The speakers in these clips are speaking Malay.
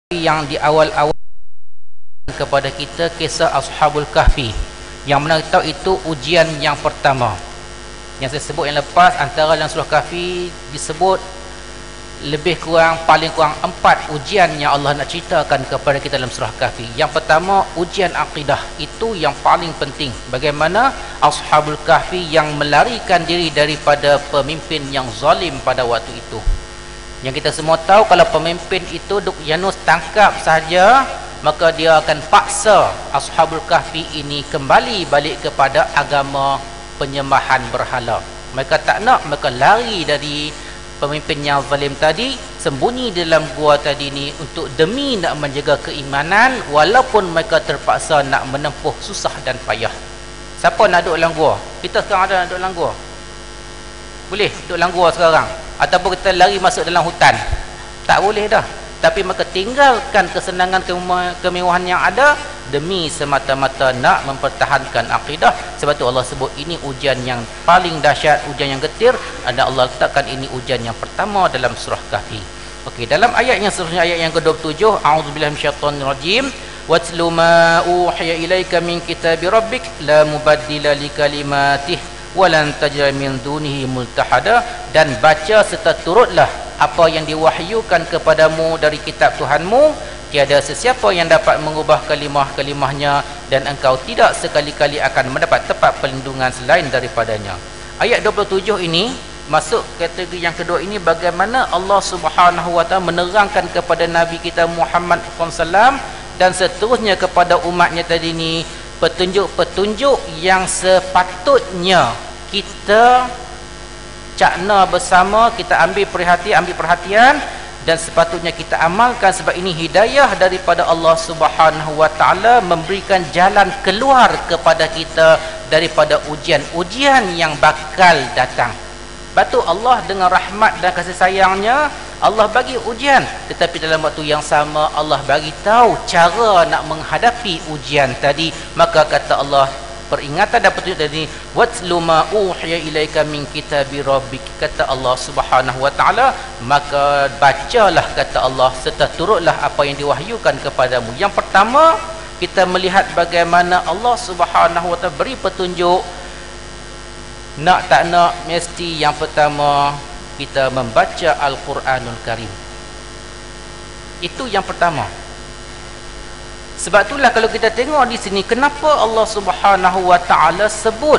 yang di awal-awal kepada kita kisah Ashabul Kahfi, yang mana kita tahu itu ujian yang pertama. Yang saya sebut yang lepas, antara dalam surah Kahfi disebut lebih kurang, paling kurang 4 ujian yang Allah nak ceritakan kepada kita dalam surah Kahfi. Yang pertama, ujian akidah. Itu yang paling penting. Bagaimana Ashabul Kahfi yang melarikan diri daripada pemimpin yang zalim pada waktu itu. Yang kita semua tahu, kalau pemimpin itu Duk Yanus tangkap saja, maka dia akan paksa Ashabul Kahfi ini kembali balik kepada agama penyembahan berhala. Mereka tak nak, mereka lari dari pemimpin yang zalim tadi, sembunyi dalam gua tadi ni untuk demi nak menjaga keimanan, walaupun mereka terpaksa nak menempuh susah dan payah. Siapa nak duduk dalam gua? Kita sekarang ada nak duduk dalam gua? Boleh duduk dalam gua sekarang? Ataupun kita lari masuk dalam hutan? Tak boleh dah. Tapi mereka tinggalkan kesenangan, kemewahan yang ada demi semata-mata nak mempertahankan akidah. Sebab tu Allah sebut ini ujian yang paling dahsyat, ujian yang getir. Dan Allah letakkan ini ujian yang pertama dalam surah Kahfi. Okey, dalam ayat yang seterusnya, ayat yang ke-27, a'udzubillahi minasyaitonirrajim, watlu ma uhiya ilaika min kitabi rabbik la mubaddila likalimatih walan tajid min dunihi multahada. Dan baca serta turutlah apa yang diwahyukan kepadamu dari kitab Tuhanmu, tiada sesiapa yang dapat mengubah kalimah-kalimahnya, dan engkau tidak sekali-kali akan mendapat tempat perlindungan selain daripadanya. Ayat 27 ini masuk kategori yang kedua ini, bagaimana Allah Subhanahu wa taala menerangkan kepada Nabi kita Muhammad SAW dan seterusnya kepada umatnya tadi ni petunjuk-petunjuk yang sepatutnya kita cakna bersama, kita ambil perhatian dan sepatutnya kita amalkan, sebab ini hidayah daripada Allah Subhanahu wa taala, memberikan jalan keluar kepada kita daripada ujian-ujian yang bakal datang. Batu Allah dengan rahmat dan kasih sayangnya, Allah bagi ujian, tetapi dalam waktu yang sama Allah bagi tahu cara nak menghadapi ujian tadi. Maka kata Allah, peringatan dan petunjuk tadi, watlu ma uhiya ilaika min kitabi rabbik, kata Allah Subhanahu wa taala, maka bacalah, kata Allah, serta turutlah apa yang diwahyukan kepadamu. Yang pertama, kita melihat bagaimana Allah Subhanahu wa taala beri petunjuk. Nak tak nak, mesti yang pertama kita membaca Al-Quranul Karim. Itu yang pertama. Sebab itulah kalau kita tengok di sini, kenapa Allah Subhanahu wa taala sebut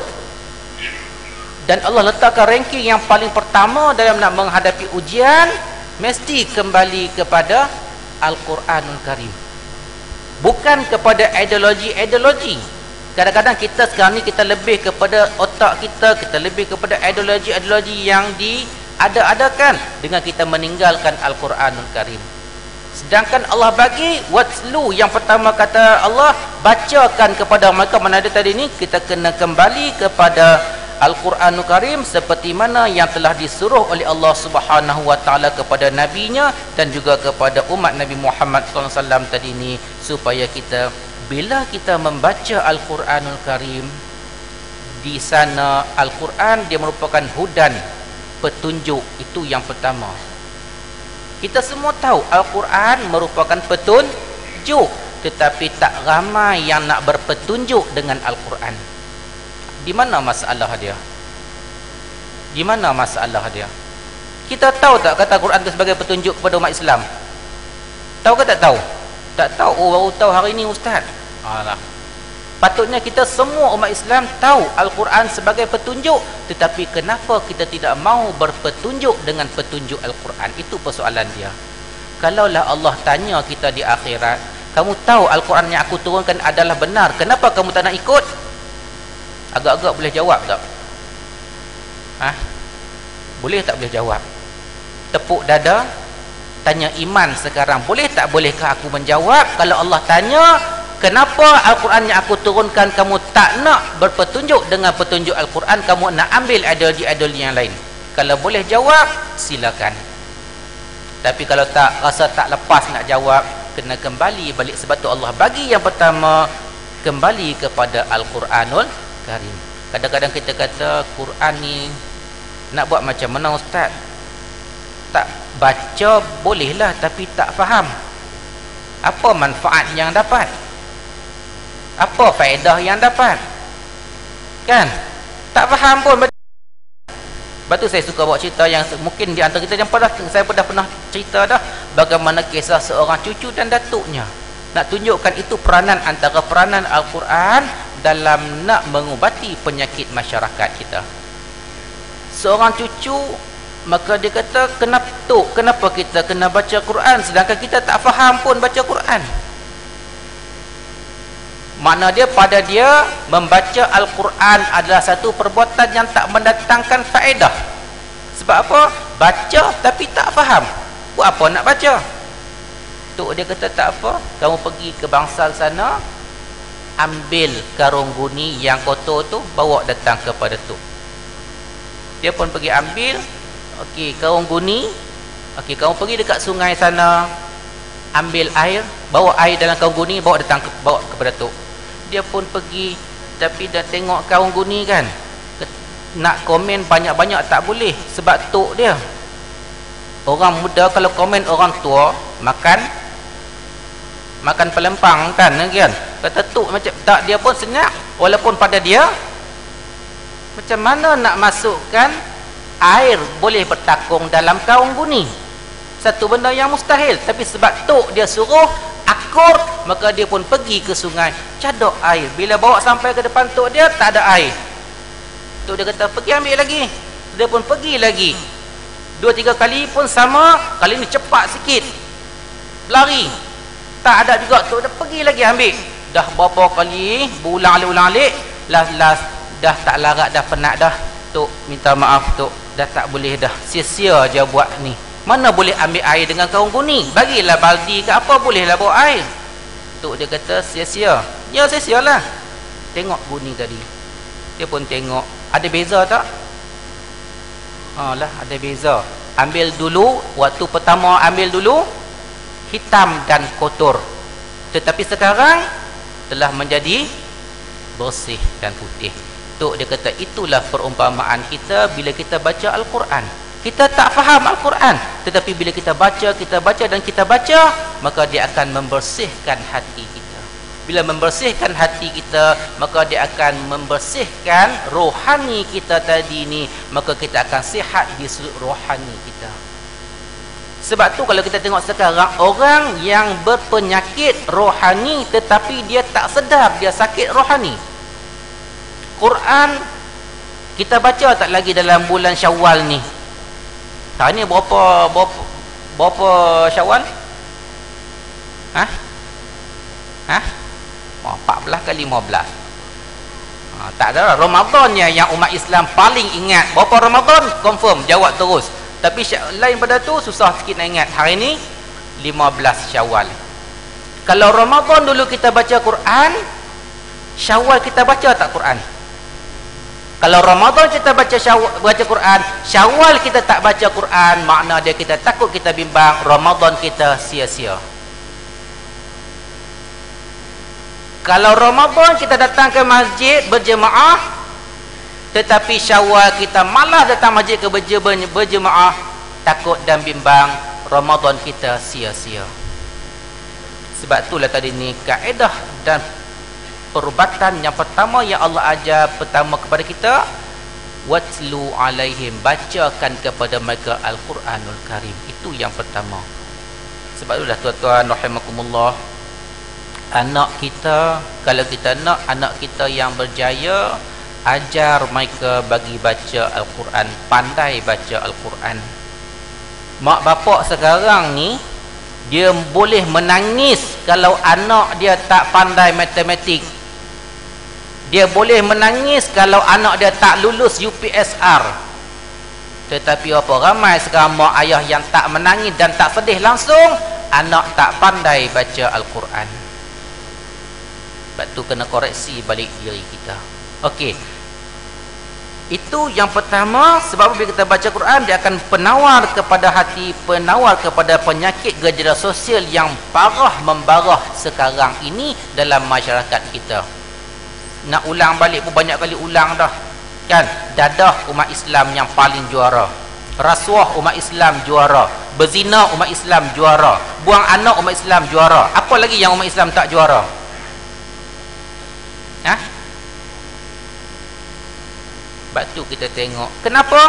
dan Allah letakkan ranking yang paling pertama dalam nak menghadapi ujian, mesti kembali kepada Al-Quranul Karim, bukan kepada ideologi-ideologi. Kadang-kadang kita sekarang ni kita lebih kepada otak kita lebih kepada ideologi-ideologi yang diada-adakan dengan kita meninggalkan Al-Quranul Karim. Sedangkan Allah bagi watlu, yang pertama kata Allah, bacakan kepada mereka. Mana ada tadi ni, kita kena kembali kepada Al-Quranul Karim seperti mana yang telah disuruh oleh Allah Subhanahu wa taala kepada nabinya dan juga kepada umat Nabi Muhammad SAW tadi ni, supaya kita bila kita membaca Al-Quranul Karim, di sana Al-Quran dia merupakan hudan, petunjuk. Itu yang pertama. Kita semua tahu Al-Quran merupakan petunjuk, tetapi tak ramai yang nak berpetunjuk dengan Al-Quran. Di mana masalah dia? Di mana masalah dia? Kita tahu tak kata Al-Quran itu sebagai petunjuk kepada umat Islam? Tahu ke tak tahu? Tak tahu. Oh, baru tahu hari ini Ustaz. Alah. Patutnya kita semua umat Islam tahu Al-Quran sebagai petunjuk, tetapi kenapa kita tidak mau berpetunjuk dengan petunjuk Al-Quran? Itu persoalan dia. Kalaulah Allah tanya kita di akhirat, kamu tahu Al-Quran yang aku turunkan adalah benar, kenapa kamu tak nak ikut? Agak-agak boleh jawab tak? Boleh tak boleh jawab? Tepuk dada, tanya iman sekarang, boleh tak bolehkah aku menjawab kalau Allah tanya, kenapa Al-Quran yang aku turunkan kamu tak nak berpetunjuk dengan petunjuk Al-Quran, kamu nak ambil ideologi-ideologi yang lain? Kalau boleh jawab, silakan. Tapi kalau tak, rasa tak lepas nak jawab, kena kembali balik. Sebab tu Allah bagi yang pertama, kembali kepada Al-Quranul Karim. Kadang-kadang kita kata Quran ni nak buat macam mana Ustaz? Tak baca bolehlah, tapi tak faham. Apa manfaat yang dapat? Apa faedah yang dapat? Kan? Tak faham pun. Lepas tu saya suka bawa cerita yang mungkin di antara kita yang saya pernah cerita dah, bagaimana kisah seorang cucu dan datuknya. Nak tunjukkan itu peranan antara peranan Al-Quran dalam nak mengubati penyakit masyarakat kita. Seorang cucu, maka dia kata, kenapa kita kena baca Quran sedangkan kita tak faham pun baca Quran? Makna dia, pada dia membaca Al-Quran adalah satu perbuatan yang tak mendatangkan faedah. Sebab apa? Baca tapi tak faham. Buat apa nak baca? Tok dia kata tak apa, kamu pergi ke bangsal sana, ambil karung guni yang kotor tu, bawa datang kepada tok. Dia pun pergi ambil, okey, karung guni. Okey, kamu pergi dekat sungai sana, ambil air, bawa air dalam karung guni, bawa kepada tok. Dia pun pergi, tapi dah tengok karung guni kan, nak komen banyak-banyak tak boleh, sebab tok dia. Orang muda kalau komen orang tua, makan pelempang kan, kata tok macam tak, dia pun senyap. Walaupun pada dia, macam mana nak masukkan air boleh bertakung dalam karung guni? Satu benda yang mustahil. Tapi sebab tok dia suruh akur, maka dia pun pergi ke sungai, cadok air. Bila bawa sampai ke depan tok dia, tak ada air. Tok dia kata, pergi ambil lagi. Dia pun pergi lagi. 2-3 kali pun sama. Kali ni cepat sikit, lari, tak ada juga. Tok dia pergi lagi ambil. Dah berapa kali, berulang alik, last dah tak larat, dah penat dah. Tok minta maaf tok, dah tak boleh dah, sia-sia je buat ni. Mana boleh ambil air dengan karung guni? Bagilah baldi ke apa, bolehlah bawa air. Tok dia kata sia-sia. Ya sia-sia lah. Tengok guni tadi. Dia pun tengok, ada beza tak? Lah, ada beza. Ambil dulu, waktu pertama ambil dulu, hitam dan kotor. Tetapi sekarang telah menjadi bersih dan putih. Tok dia kata, itulah perumpamaan kita bila kita baca Al-Quran. Kita tak faham Al-Quran, tetapi bila kita baca dan kita baca, maka dia akan membersihkan hati kita. Bila membersihkan hati kita, maka dia akan membersihkan rohani kita tadi ni, maka kita akan sihat di sudut rohani kita. Sebab tu kalau kita tengok sekarang, orang yang berpenyakit rohani tetapi dia tak sedar dia sakit rohani. Quran kita baca tak lagi dalam bulan Syawal ni. Tahun ni berapa Syawal? 14 kali 15. Tak ada. Ramadannya yang umat Islam paling ingat. Berapa Ramadan? Confirm, jawab terus. Tapi lain pada tu susah sikit nak ingat. Hari ni 15 Syawal. Kalau Ramadan dulu kita baca Quran, Syawal kita baca tak Quran? Kalau Ramadan kita baca Quran, Syawal kita tak baca Quran, makna dia kita takut, kita bimbang, Ramadan kita sia-sia. Kalau Ramadan kita datang ke masjid berjemaah, tetapi Syawal kita malas datang masjid ke berjemaah, takut dan bimbang, Ramadan kita sia-sia. Sebab itulah tadi ni kaedah dan perubatan yang pertama yang Allah ajar pertama kepada kita, watlu alaihim, bacakan kepada mereka Al-Quranul Karim. Itu yang pertama. Sebab itulah tuan-tuan rahimakumullah, anak kita, kalau kita nak anak kita yang berjaya, ajar mereka bagi baca Al-Quran, pandai baca Al-Quran. Mak bapak sekarang ni, dia boleh menangis kalau anak dia tak pandai matematik. Dia boleh menangis kalau anak dia tak lulus UPSR. Tetapi apa, ramai sekarang mak ayah yang tak menangis dan tak sedih langsung, anak tak pandai baca Al-Quran. Sebab tu kena koreksi balik diri kita. Okey, itu yang pertama. Sebab bila kita baca Quran, dia akan penawar kepada hati, penawar kepada penyakit gejala sosial yang parah membarah sekarang ini dalam masyarakat kita. Nak ulang balik pun banyak kali ulang dah, kan? Dadah umat Islam yang paling juara. Rasuah umat Islam juara, berzina umat Islam juara, buang anak umat Islam juara. Apa lagi yang umat Islam tak juara? Sebab tu kita tengok kenapa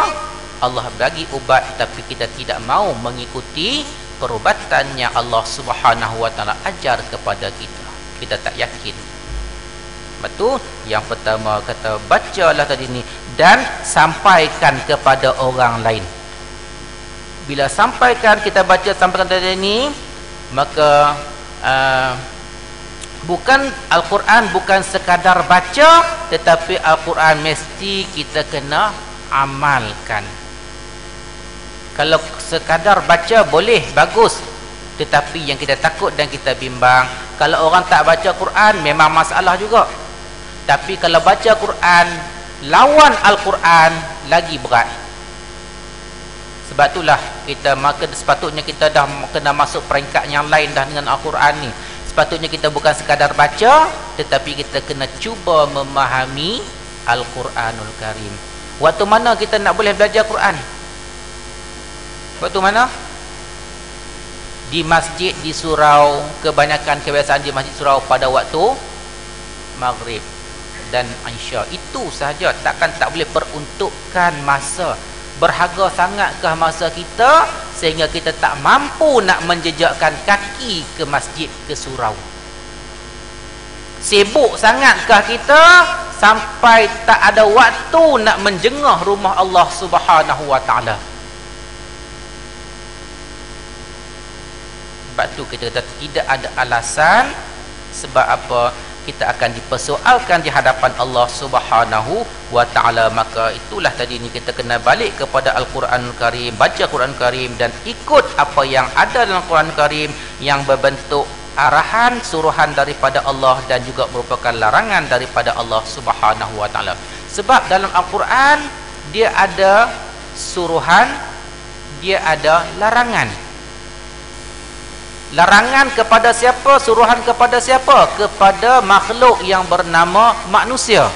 Allah bagi ubat tapi kita tidak mau mengikuti perubatan yang Allah Subhanahu wa taala ajar kepada kita. Kita tak yakin. Betul? Yang pertama kata bacalah tadi ni dan sampaikan kepada orang lain. Bila sampaikan, kita baca sampaikan tadi ni, maka bukan Al-Quran bukan sekadar baca, tetapi Al-Quran mesti kita kena amalkan. Kalau sekadar baca boleh, bagus, tetapi yang kita takut dan kita bimbang, kalau orang tak baca Quran memang masalah juga. Tapi kalau baca Quran lawan Al-Quran lagi berat. Sebab itulah kita maka sepatutnya kita dah kena masuk peringkat yang lain dah dengan Al-Quran ni. Sepatutnya kita bukan sekadar baca, tetapi kita kena cuba memahami Al-Quranul Karim. Waktu mana kita nak boleh belajar Quran? Waktu mana? Di masjid, di surau. Kebanyakan kebiasaan di masjid surau pada waktu maghrib dan Isya. Itu sahaja. Takkan tak boleh peruntukkan masa. Berharga sangatkah masa kita sehingga kita tak mampu nak menjejakkan kaki ke masjid, ke surau? Sibuk sangatkah kita sampai tak ada waktu nak menjengah rumah Allah Subhanahu wa taala? Sebab tu kita kata tidak ada alasan. Sebab apa? Kita akan dipersoalkan di hadapan Allah Subhanahu wa taala. Maka itulah tadi ni kita kena balik kepada Al-Quranul Karim, baca Quran Karim dan ikut apa yang ada dalam Quran Karim yang berbentuk arahan, suruhan daripada Allah dan juga merupakan larangan daripada Allah Subhanahu wa taala. Sebab dalam Al-Quran dia ada suruhan, dia ada larangan. Larangan kepada siapa? Suruhan kepada siapa? Kepada makhluk yang bernama manusia.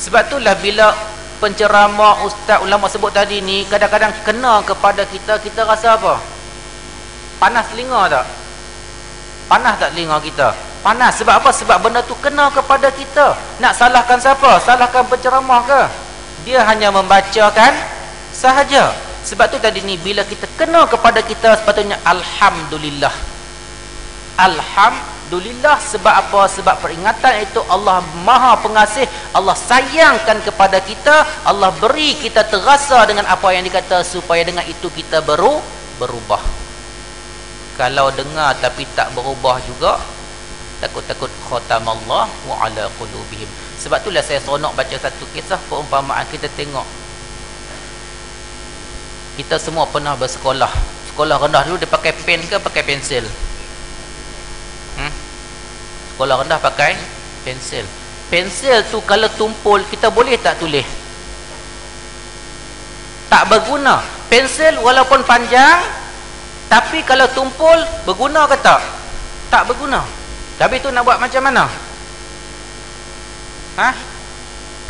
Sebab itulah bila penceramah, ustaz, ulama sebut tadi ni kadang-kadang kena kepada kita, kita rasa apa? Panas telinga tak? Panas tak telinga kita? Panas. Sebab apa? Sebab benda tu kena kepada kita. Nak salahkan siapa? Salahkan penceramah ke? Dia hanya membacakan sahaja. Sebab tu tadi ni bila kita kena kepada kita, sepatutnya alhamdulillah. Alhamdulillah. Sebab apa? Sebab peringatan itu Allah Maha Pengasih. Allah sayangkan kepada kita. Allah beri kita terasa dengan apa yang dikata supaya dengan itu kita berubah. Kalau dengar tapi tak berubah juga, takut-takut khatamallahu ala qulubihim. Sebab itulah saya seronok baca satu kisah perumpamaan. Kita tengok, kita semua pernah bersekolah. Sekolah rendah dulu dia pakai pen ke pakai pensil? Sekolah rendah pakai pensil. Pensil tu kalau tumpul, kita boleh tak tulis? Tak berguna. Pensil walaupun panjang, tapi kalau tumpul, berguna ke tak? Tak berguna. Tapi tu nak buat macam mana?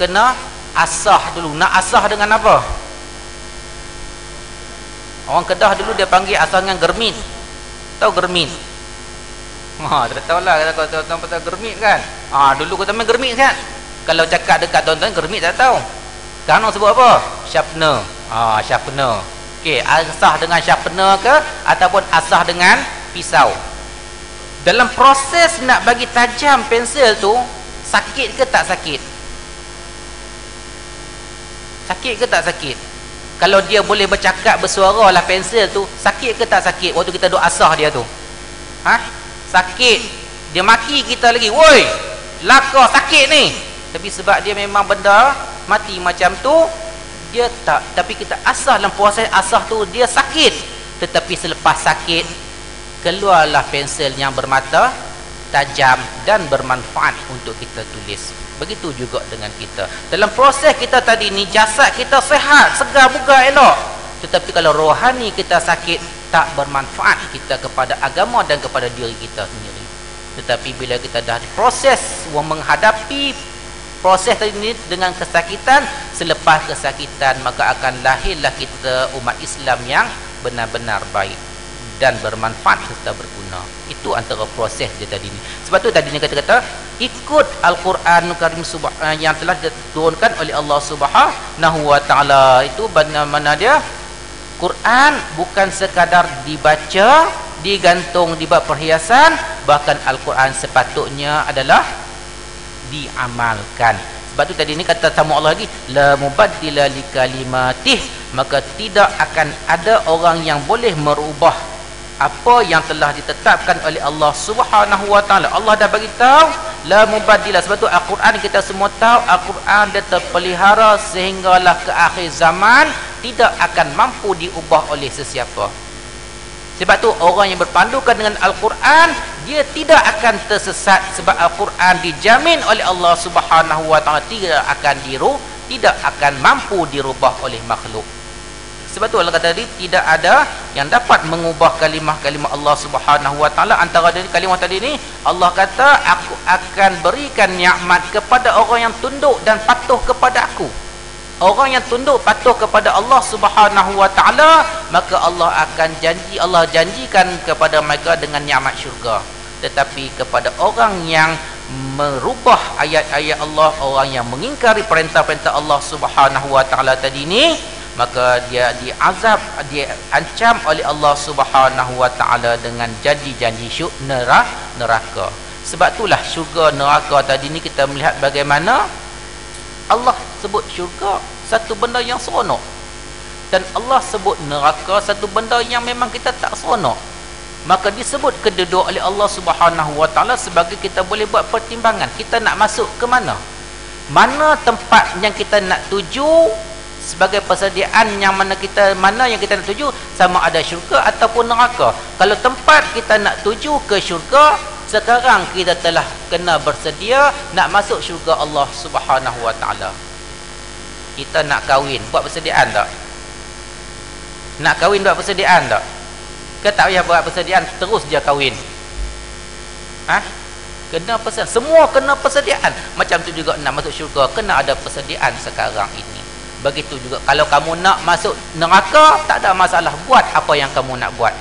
Kena asah dulu. Nak asah dengan apa? Orang Kedah dulu dia panggil asal dengan germit. Tahu germit? Tak tahu lah kalau tuan-tuan pasal germit kan. Dulu kata main germit kan. Kalau cakap dekat tuan-tuan germit tak tahu. Sekarang orang sebut apa? Sharpener. Sharpener. Okey, asah dengan sharpener ke ataupun asah dengan pisau. Dalam proses nak bagi tajam pensil tu, sakit ke tak sakit? Sakit ke tak sakit? Kalau dia boleh bercakap, bersuara lah pensil tu, sakit ke tak sakit waktu kita duk asah dia tu? Sakit. Dia maki kita lagi, woi, laka sakit ni. Tapi sebab dia memang benda mati macam tu, dia tak. Tapi kita asah, dalam proses asah tu dia sakit. Tetapi selepas sakit, keluarlah pensil yang bermata tajam dan bermanfaat untuk kita tulis. Begitu juga dengan kita. Dalam proses kita tadi ni, jasad kita sehat, segar, bugar, elok. Tetapi kalau rohani kita sakit, tak bermanfaat kita kepada agama dan kepada diri kita sendiri. Tetapi bila kita dah proses menghadapi proses tadi ni dengan kesakitan, selepas kesakitan maka akan lahirlah kita umat Islam yang benar-benar baik dan bermanfaat serta berguna. Itu antara proses dia tadi ni. Sebab tu tadi ni kata-kata ikut Al-Quran Karim yang telah diturunkan oleh Allah Subhanahu wa taala. Itu mana dia Quran bukan sekadar dibaca, digantung di bab perhiasan, bahkan Al-Quran sepatutnya adalah diamalkan. Sebab tu tadi ni kata tamu Allah lagi, la mubaddila li kalimatih, maka tidak akan ada orang yang boleh merubah apa yang telah ditetapkan oleh Allah Subhanahu wa taala. Allah dah bagi tahu la mubaddila. Sebab tu Al-Quran kita semua tahu Al-Quran dia terpelihara sehinggalah ke akhir zaman, tidak akan mampu diubah oleh sesiapa. Sebab tu orang yang berpandukan dengan Al-Quran dia tidak akan tersesat, sebab Al-Quran dijamin oleh Allah Subhanahu wa taala tidak akan mampu dirubah oleh makhluk. Sebab tu Allah kata tadi tidak ada yang dapat mengubah kalimah-kalimah Allah Subhanahu wa taala. Antara dari kalimah tadi ni Allah kata aku akan berikan nikmat kepada orang yang tunduk dan patuh kepada aku. Orang yang tunduk patuh kepada Allah Subhanahu wa taala, maka Allah janjikan kepada mereka dengan nikmat syurga. Tetapi kepada orang yang merubah ayat-ayat Allah, orang yang mengingkari perintah-perintah Allah Subhanahu wa taala tadi ni, maka dia diazab, dia ancam oleh Allah Subhanahu wa taala dengan janji-janji neraka. Sebab itulah syurga neraka tadi ni kita melihat bagaimana Allah sebut syurga satu benda yang seronok, dan Allah sebut neraka satu benda yang memang kita tak seronok. Maka disebut kedua oleh Allah Subhanahu wa taala sebagai kita boleh buat pertimbangan, kita nak masuk ke mana, mana tempat yang kita nak tuju sebagai persediaan yang mana yang kita nak tuju, sama ada syurga ataupun neraka. Kalau tempat kita nak tuju ke syurga, sekarang kita telah kena bersedia nak masuk syurga Allah Subhanahu wa taala. Kita nak kahwin, buat persediaan tak? Nak kahwin buat persediaan tak? Ke tak payah buat persediaan, terus dia kahwin? Kena persediaan, semua kena persediaan. Macam tu juga nak masuk syurga, kena ada persediaan sekarang ini. Begitu juga kalau kamu nak masuk neraka, tak ada masalah, buat apa yang kamu nak buat.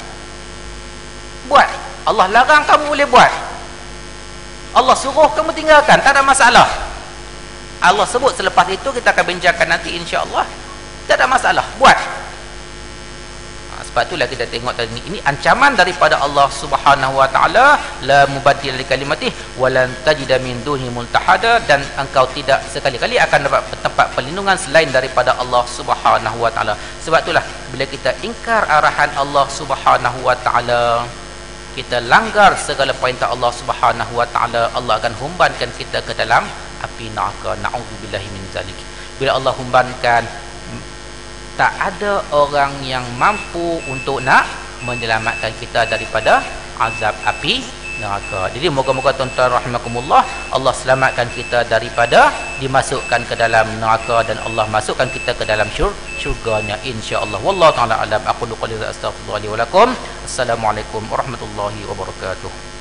Buat. Allah larang kamu boleh buat, Allah suruh kamu tinggalkan, tak ada masalah. Allah sebut selepas itu kita akan bincangkan nanti insya-Allah. Tak ada masalah, buat. Sebab itulah kita tengok tadi ini ancaman daripada Allah Subhanahu wa taala, la mubaddila li kalimatih wa lan tajida min dunihi multahada, dan engkau tidak sekali-kali akan dapat tempat perlindungan selain daripada Allah Subhanahu wa taala. Sebab itulah bila kita ingkar arahan Allah Subhanahu wa taala, kita langgar segala perintah Allah Subhanahu wa taala, Allah akan humbankan kita ke dalam api neraka. Na'udzubillahi min zalik. Bila Allah humbankan, tak ada orang yang mampu untuk nak menyelamatkan kita daripada azab api neraka. Jadi moga-moga tuan-tuan rahimakumullah, Allah selamatkan kita daripada dimasukkan ke dalam neraka, dan Allah masukkan kita ke dalam syurganya insya-Allah. Wallahu taala alam. Aqulu qouli hadza astaghfirullah li wa lakum. Assalamualaikum warahmatullahi wabarakatuh.